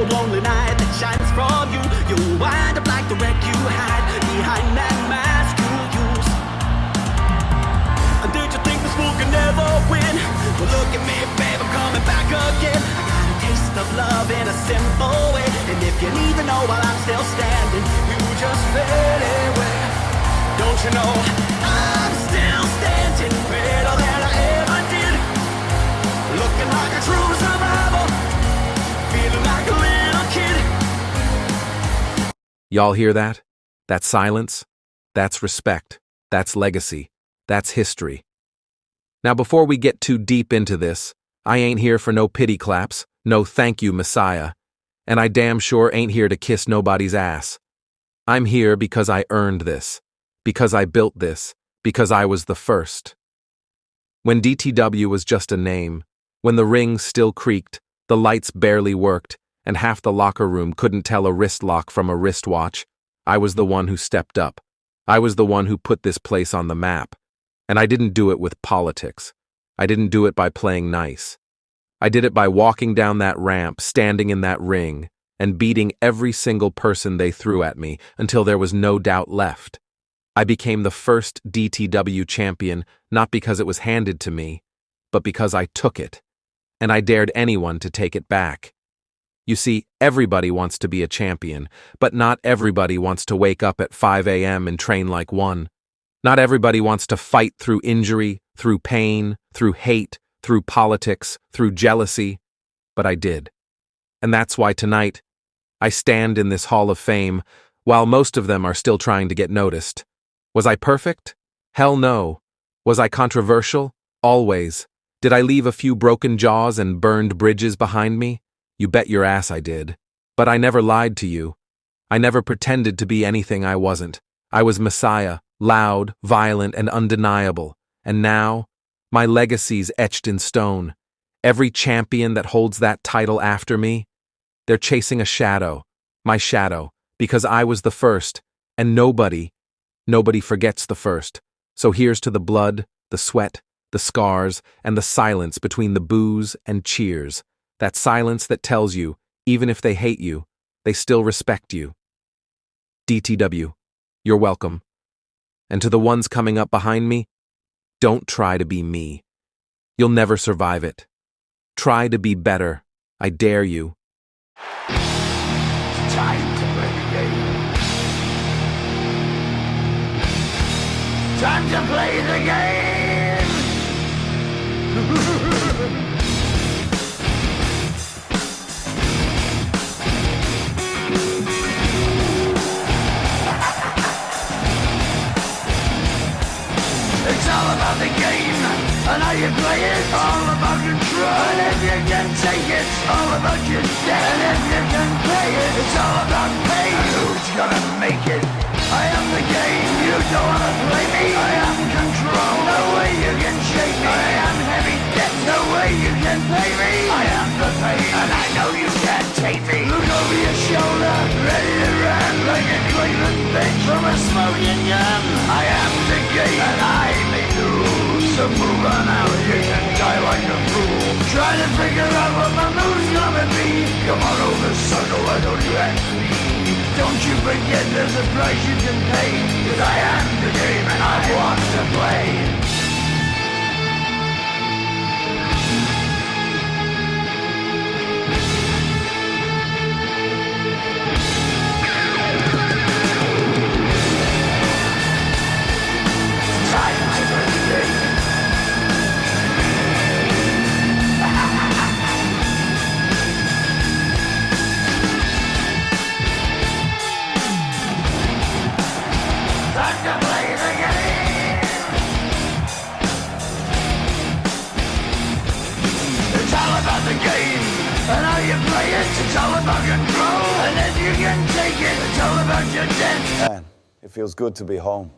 cold, lonely night that shines from you. You'll wind up like the wreck you hide behind that mask you use. And did you think this fool could never win? Well, look at me, babe, I'm coming back again. I got a taste of love in a simple way. And if you need to know while I'm still standing, you just fade away. Don't you know I'm still standing better than I ever did, looking like a true survivor, feeling like a little kid. Y'all hear that? That silence? That's respect. That's legacy. That's history. Now, before we get too deep into this, I ain't here for no pity claps, no thank you, Messiah, and I damn sure ain't here to kiss nobody's ass. I'm here because I earned this, because I built this, because I was the first. When DTW was just a name, when the ring still creaked, the lights barely worked, and half the locker room couldn't tell a wrist lock from a wristwatch, I was the one who stepped up. I was the one who put this place on the map. And I didn't do it with politics. I didn't do it by playing nice. I did it by walking down that ramp, standing in that ring, and beating every single person they threw at me until there was no doubt left. I became the first DTW champion not because it was handed to me, but because I took it, and I dared anyone to take it back. You see, everybody wants to be a champion, but not everybody wants to wake up at 5 a.m. and train like one. Not everybody wants to fight through injury, through pain, through hate, through politics, through jealousy, but I did. And that's why tonight, I stand in this Hall of Fame, while most of them are still trying to get noticed. Was I perfect? Hell no. Was I controversial? Always. Did I leave a few broken jaws and burned bridges behind me? You bet your ass I did. But I never lied to you. I never pretended to be anything I wasn't. I was Messiah, loud, violent, and undeniable. And now, my legacy's etched in stone. Every champion that holds that title after me, they're chasing a shadow, my shadow, because I was the first, and nobody forgets the first. So here's to the blood, the sweat, the scars, and the silence between the boos and cheers. That silence that tells you, even if they hate you, they still respect you. DTW, you're welcome. And to the ones coming up behind me, don't try to be me. You'll never survive it. Try to be better. I dare you. It's time to play the game. Time to play the game! It's all about the game, and how you play it. All about control, and if you can take it. All about your debt, and if you can pay it. It's all about pain, and who's gonna make it? I am the game, you don't wanna play me. I am control, no way you can shake me. I am heavy debt, no way you can pay me. I am the pain, and I know you can't take me. Look over your shoulder, ready to run like a Cleveland bench from a smoking gun. I am the game, and I may lose. So move on out, you can die like a fool. Trying to figure out what my move's gonna be. Come on over, sucker, why don't you ask me? Don't you forget there's a price you can pay. 'Cause I am the game and I want to play. And how you play it, it's all about control. And if you can take it, it's all about your debt. Man, it feels good to be home.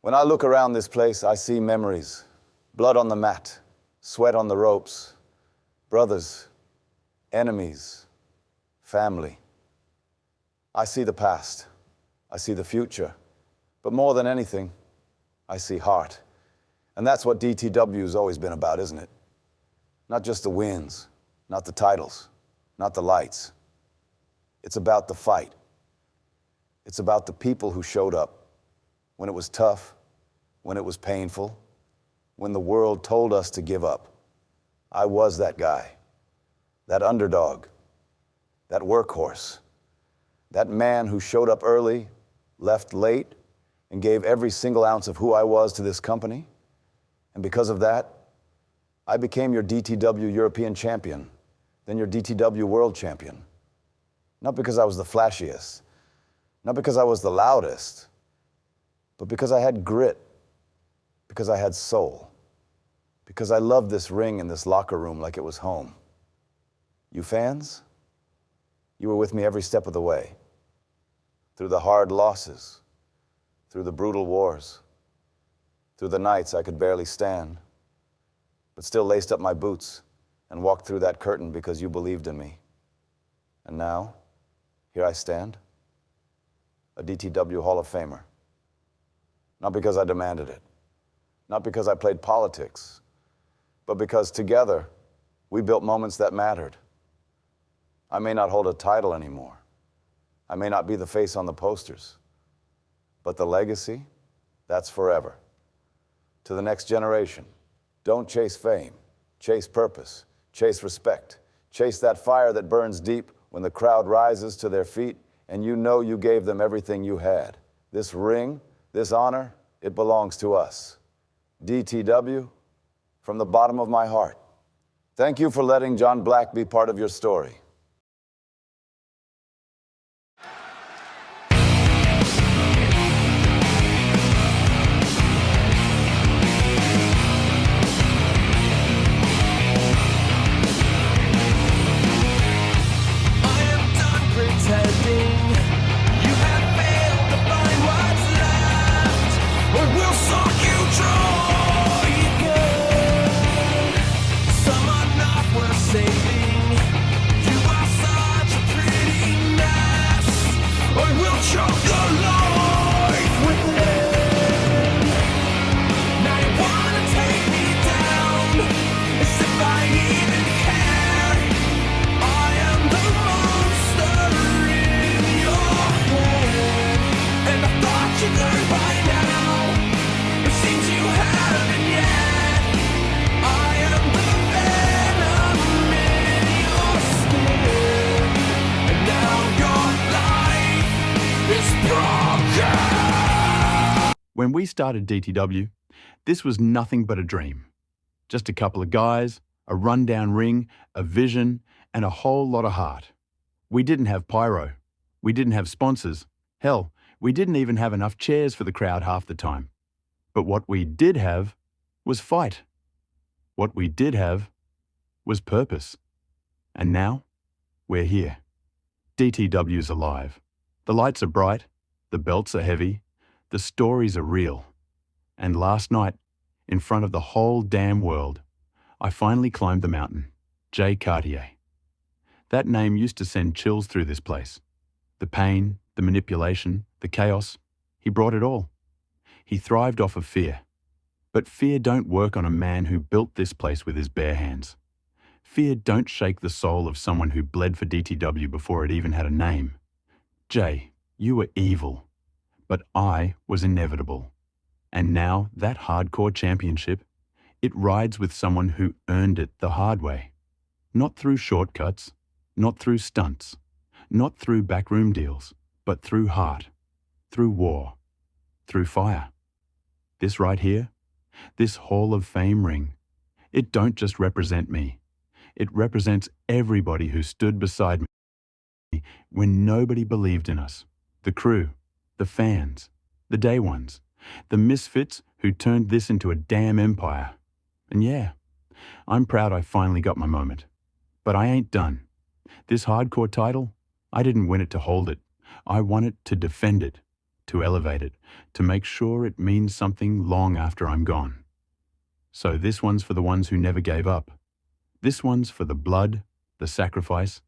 When I look around this place, I see memories. Blood on the mat, sweat on the ropes, brothers, enemies, family. I see the past, I see the future, but more than anything, I see heart. And that's what DTW has always been about, isn't it? Not just the wins, not the titles, not the lights, It's about the fight. It's about the people who showed up when it was tough, when it was painful, when the world told us to give up. I was that guy, that underdog, that workhorse, that man who showed up early, left late, and gave every single ounce of who I was to this company. And because of that, I became your DTW European champion, then your DTW world champion. Not because I was the flashiest, not because I was the loudest, but because I had grit, because I had soul, because I loved this ring and this locker room like it was home. You fans, you were with me every step of the way, through the hard losses, through the brutal wars, through the nights I could barely stand, but still laced up my boots and walked through that curtain because you believed in me. And now, here I stand, a DTW Hall of Famer. Not because I demanded it, not because I played politics, but because together we built moments that mattered. I may not hold a title anymore. I may not be the face on the posters, but the legacy, that's forever. To the next generation, don't chase fame, chase purpose, chase respect, chase that fire that burns deep when the crowd rises to their feet and you know you gave them everything you had. This ring, this honor, it belongs to us. DTW, from the bottom of my heart, thank you for letting John Black be part of your story. When we started DTW, this was nothing but a dream. Just a couple of guys, a rundown ring, a vision, and a whole lot of heart. We didn't have pyro. We didn't have sponsors. Hell, we didn't even have enough chairs for the crowd half the time. But what we did have was fight. What we did have was purpose. And now, we're here. DTW's alive. The lights are bright, the belts are heavy, the stories are real. And last night, in front of the whole damn world, I finally climbed the mountain, Jay Cartier. That name used to send chills through this place. The pain, the manipulation, the chaos, he brought it all. He thrived off of fear. But fear don't work on a man who built this place with his bare hands. Fear don't shake the soul of someone who bled for DTW before it even had a name. Jay, you were evil. But I was inevitable. And now that hardcore championship, it rides with someone who earned it the hard way. Not through shortcuts, not through stunts, not through backroom deals, but through heart, through war, through fire. This right here, this Hall of Fame ring, it don't just represent me. It represents everybody who stood beside me when nobody believed in us. The crew, the fans, the day ones, the misfits who turned this into a damn empire. And yeah, I'm proud I finally got my moment. But I ain't done. This hardcore title, I didn't win it to hold it. I won it to defend it, to elevate it, to make sure it means something long after I'm gone. So this one's for the ones who never gave up. This one's for the blood, the sacrifice,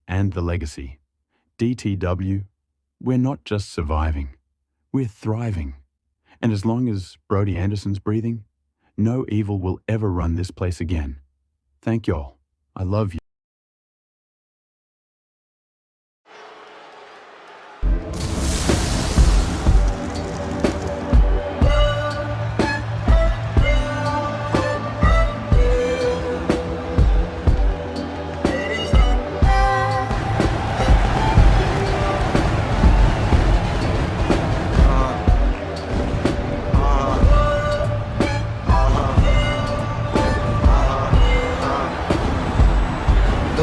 and the legacy. DTW, we're not just surviving, we're thriving. And as long as Brody Anderson's breathing, no evil will ever run this place again. Thank y'all. I love you.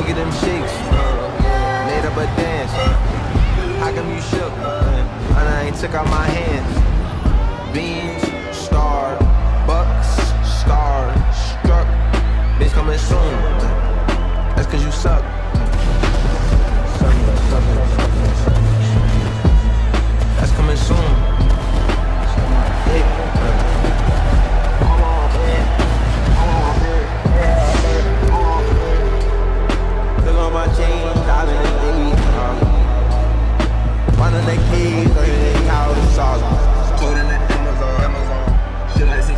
Look at them shakes, made up a dance. How come you shook? And I ain't took out my hands. Beans, star, bucks, star, struck. Bitch coming soon. That's cause you suck. That's coming soon. Look on my chain, diamond and baby. One of the keys, they call the sauce. Put in the Amazon. Shit like 6'5".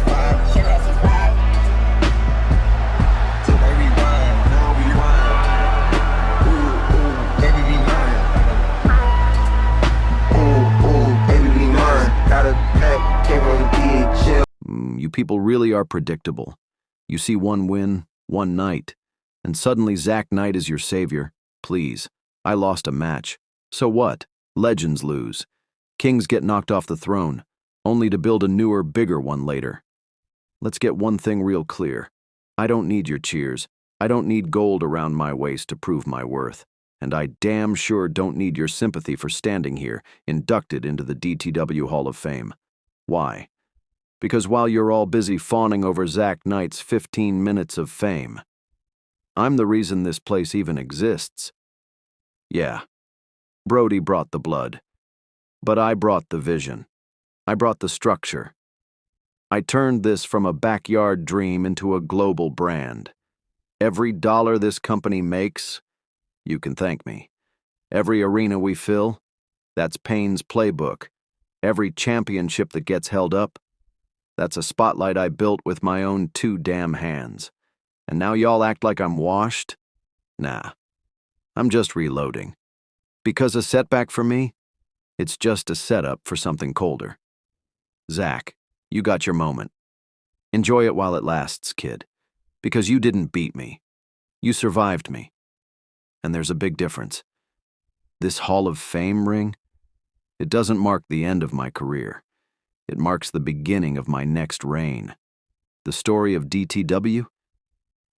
Till they rewind, now we rewind. Ooh, baby be mine. Ooh, baby be mine. Got a pack, came from the DHL. You people really are predictable. You see one win, one night, and suddenly Zach Knight is your savior. Please, I lost a match. So what? Legends lose. Kings get knocked off the throne, only to build a newer, bigger one later. Let's get one thing real clear. I don't need your cheers. I don't need gold around my waist to prove my worth. And I damn sure don't need your sympathy for standing here, inducted into the DTW Hall of Fame. Why? Because while you're all busy fawning over Zach Knight's 15 minutes of fame, I'm the reason this place even exists. Yeah, Brody brought the blood, but I brought the vision. I brought the structure. I turned this from a backyard dream into a global brand. Every dollar this company makes, you can thank me. Every arena we fill, that's Payne's playbook. Every championship that gets held up, that's a spotlight I built with my own 2 damn hands. And now y'all act like I'm washed? Nah, I'm just reloading. Because a setback for me, it's just a setup for something colder. Zach, you got your moment. Enjoy it while it lasts, kid. Because you didn't beat me. You survived me. And there's a big difference. This Hall of Fame ring, it doesn't mark the end of my career. It marks the beginning of my next reign. The story of DTW?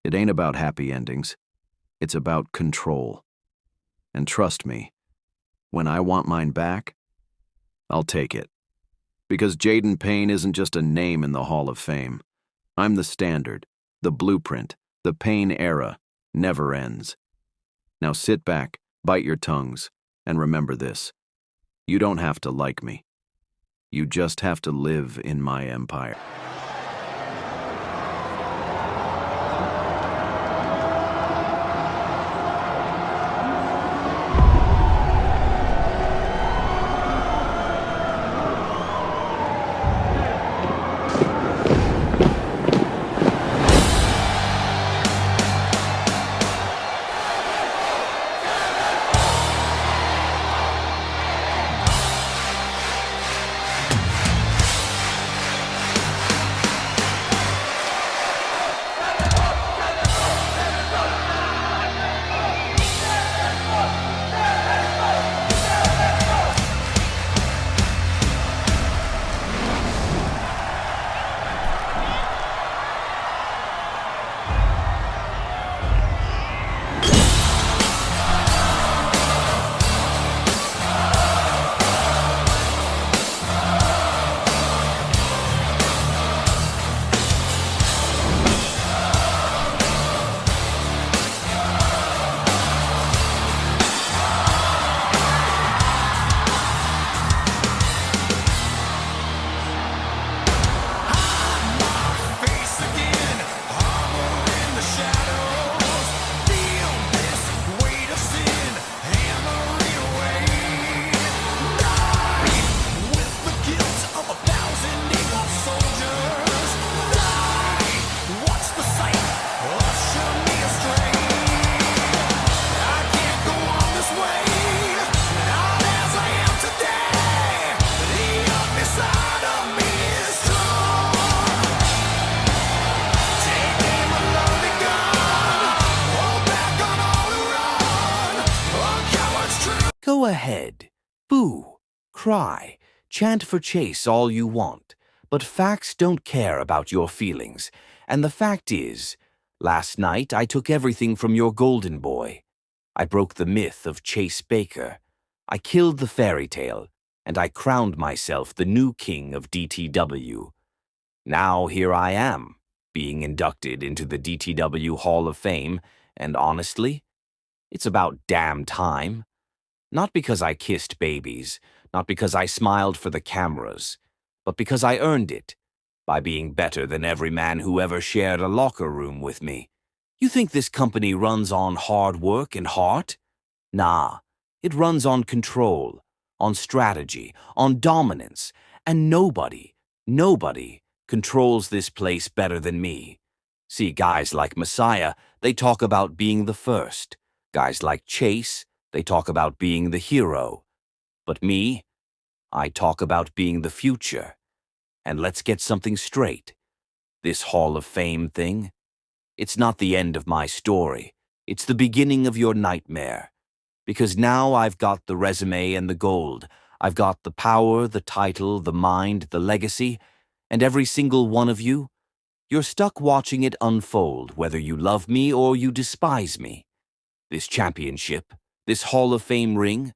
It ain't about happy endings. It's about control. And trust me, when I want mine back, I'll take it. Because Jaden Payne isn't just a name in the Hall of Fame. I'm the standard, the blueprint, the Payne era, never ends. Now sit back, bite your tongues, and remember this. You don't have to like me. You just have to live in my empire. Go ahead. Boo, cry, chant for Chase all you want, but facts don't care about your feelings. And the fact is, Last night, I took everything from your golden boy. I broke the myth of Chase Baker. I killed the fairy tale, and I crowned myself the new king of DTW. Now here I am, being inducted into the DTW Hall of Fame, and honestly, it's about damn time. Not because I kissed babies, not because I smiled for the cameras, but because I earned it, by being better than every man who ever shared a locker room with me. You think this company runs on hard work and heart? Nah, it runs on control, on strategy, on dominance, and nobody controls this place better than me. See, guys like Messiah, they talk about being the first. Guys like Chase, they talk about being the hero. But me, I talk about being the future. And let's get something straight. This Hall of Fame thing, it's not the end of my story. It's the beginning of your nightmare. Because now I've got the resume and the gold. I've got the power, the title, the mind, the legacy, and every single one of you, you're stuck watching it unfold, whether you love me or you despise me. This championship, this Hall of Fame ring,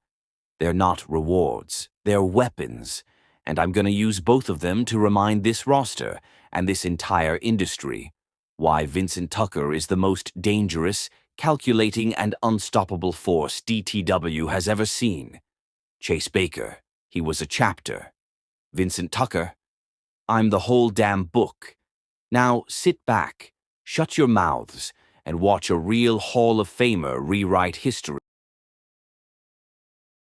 they're not rewards, they're weapons, and I'm going to use both of them to remind this roster and this entire industry why Vincent Tucker is the most dangerous, calculating, and unstoppable force DTW has ever seen. Chase Baker, he was a chapter. Vincent Tucker, I'm the whole damn book. Now sit back, shut your mouths, and watch a real Hall of Famer rewrite history.